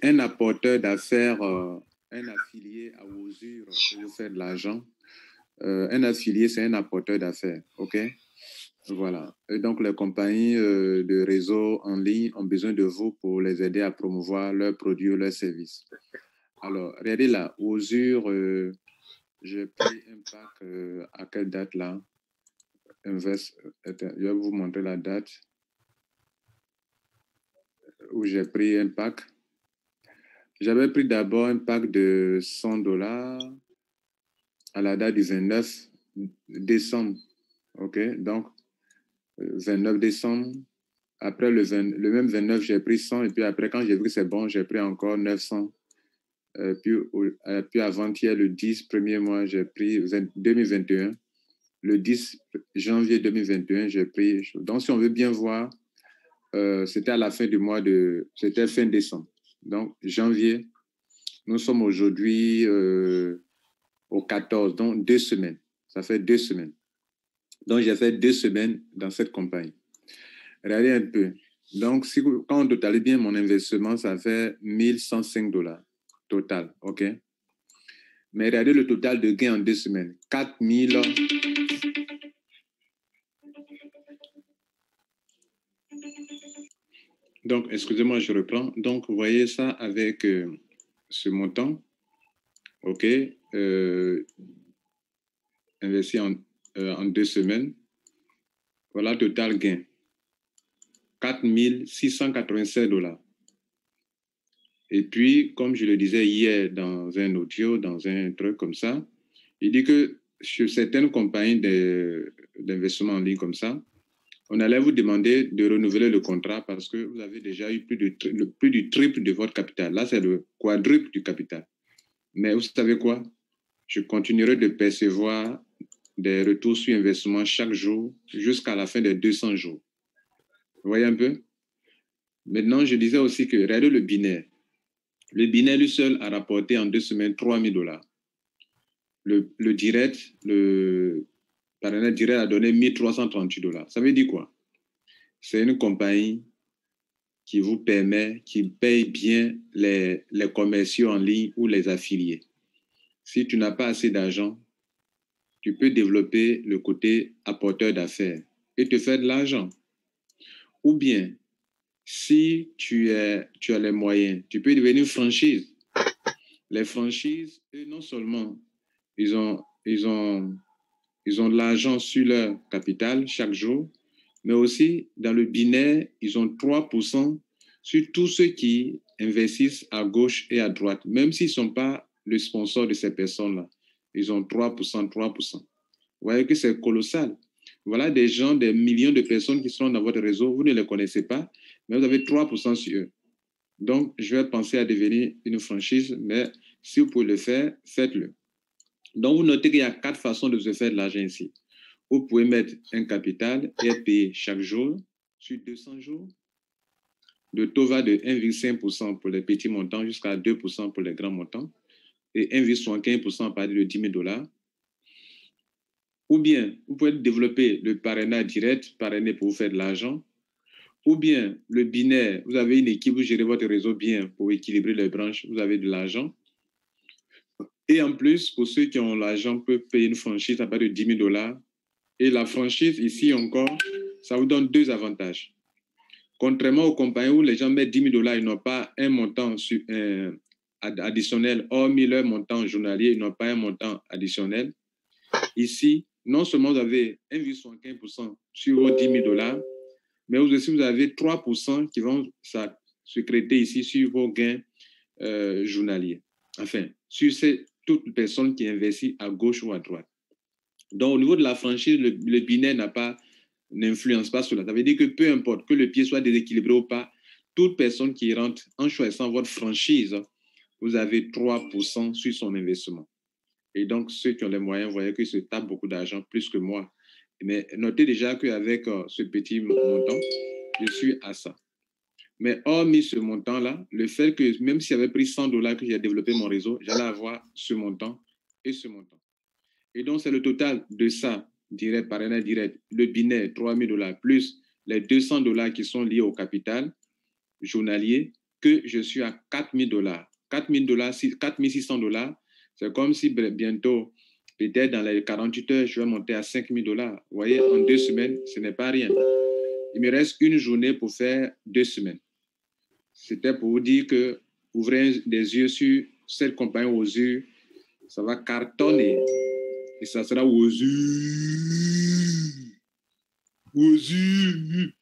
Un apporteur d'affaires, un affilié à Osure, vous faites de l'argent. Un affilié, c'est un apporteur d'affaires, OK? Voilà. Et donc, les compagnies de réseau en ligne ont besoin de vous pour les aider à promouvoir leurs produits ou leurs services. Alors, regardez là, Osure, j'ai pris un pack à quelle date là? Je vais vous montrer la date où j'ai pris un pack. J'avais pris d'abord un pack de $100 à la date du 29 décembre. OK? Donc, 29 décembre. Après le même 29, j'ai pris 100. Et puis après, quand j'ai vu que c'est bon, j'ai pris encore 900. Puis avant-hier, le 10, premier mois, j'ai pris 2021. Le 10 janvier 2021, j'ai pris. Donc, si on veut bien voir, c'était à la fin du mois de. C'était fin décembre. Donc, janvier, nous sommes aujourd'hui au 14, donc 2 semaines. Ça fait 2 semaines. Donc, j'ai fait 2 semaines dans cette compagnie. Regardez un peu. Donc, quand on totalise bien mon investissement, ça fait $1,105 total, OK? Mais regardez le total de gains en 2 semaines. 4 000. Donc, excusez-moi, je reprends. Donc, vous voyez ça avec ce montant, OK? Investi en 2 semaines. Voilà, total gain. $4,687. Et puis, comme je le disais hier dans un audio, dans un truc comme ça, il dit que sur certaines compagnies d'investissement en ligne comme ça, on allait vous demander de renouveler le contrat parce que vous avez déjà eu plus du triple de votre capital. Là, c'est le quadruple du capital. Mais vous savez quoi? Je continuerai de percevoir des retours sur investissement chaque jour jusqu'à la fin des 200 jours. Vous voyez un peu? Maintenant, je disais aussi que regardez le binaire. Le binaire, lui seul, a rapporté en 2 semaines $3,000. Le direct, le partenaire direct a donné $1,338. Ça veut dire quoi? C'est une compagnie qui vous permet, qui paye bien les commerciaux en ligne ou les affiliés. Si tu n'as pas assez d'argent, tu peux développer le côté apporteur d'affaires et te faire de l'argent. Ou bien, si tu as les moyens, tu peux devenir franchise. Les franchises, eux, non seulement ils ont de l'argent sur leur capital chaque jour, mais aussi dans le binaire, ils ont 3% sur tous ceux qui investissent à gauche et à droite, même s'ils ne sont pas le sponsor de ces personnes-là. Ils ont 3%, 3%. Vous voyez que c'est colossal. Voilà des gens, des millions de personnes qui sont dans votre réseau, vous ne les connaissez pas, mais vous avez 3% sur eux. Donc, je vais penser à devenir une franchise, mais si vous pouvez le faire, faites-le. Donc, vous notez qu'il y a 4 façons de se faire de l'argent ici. Vous pouvez mettre un capital et être payé chaque jour sur 200 jours. Le taux va de 1,5% pour les petits montants jusqu'à 2% pour les grands montants et 1,75% à partir de $10,000. Ou bien, vous pouvez développer le parrainage direct, parrainé pour vous faire de l'argent. Ou bien, le binaire, vous avez une équipe, vous gérez votre réseau bien pour équilibrer les branches, vous avez de l'argent. Et en plus, pour ceux qui ont l'argent, peuvent payer une franchise à partir de $10,000. Et la franchise, ici encore, ça vous donne 2 avantages. Contrairement aux compagnies où les gens mettent $10,000, ils n'ont pas un montant additionnel, hormis leur montant journalier, ils n'ont pas un montant additionnel. Ici, non seulement vous avez 1,75% sur vos $10,000, mais vous avez 3% qui vont se créer ici sur vos gains journaliers. Enfin, sur toute personne qui investit à gauche ou à droite. Donc, au niveau de la franchise, le binaire n'influence pas sur ça. Ça veut dire que peu importe que le pied soit déséquilibré ou pas, toute personne qui rentre en choisissant votre franchise, vous avez 3% sur son investissement. Et donc, ceux qui ont les moyens, vous voyez qu'ils se tapent beaucoup d'argent, plus que moi. Mais notez déjà qu'avec ce petit montant, je suis à ça. Mais hormis ce montant-là, le fait que même si j'avais pris $100 que j'ai développé mon réseau, j'allais avoir ce montant et ce montant. Et donc, c'est le total de ça, direct, partenaire direct, le binaire, $3,000, plus les $200 qui sont liés au capital journalier, que je suis à $4,000. $4,600, c'est comme si bientôt, peut-être dans les 48 heures, je vais monter à $5,000. Vous voyez, en 2 semaines, ce n'est pas rien. Il me reste une journée pour faire 2 semaines. C'était pour vous dire que ouvrez des yeux sur cette compagnie aux yeux, ça va cartonner. Et ça sera aux yeux. Aux yeux.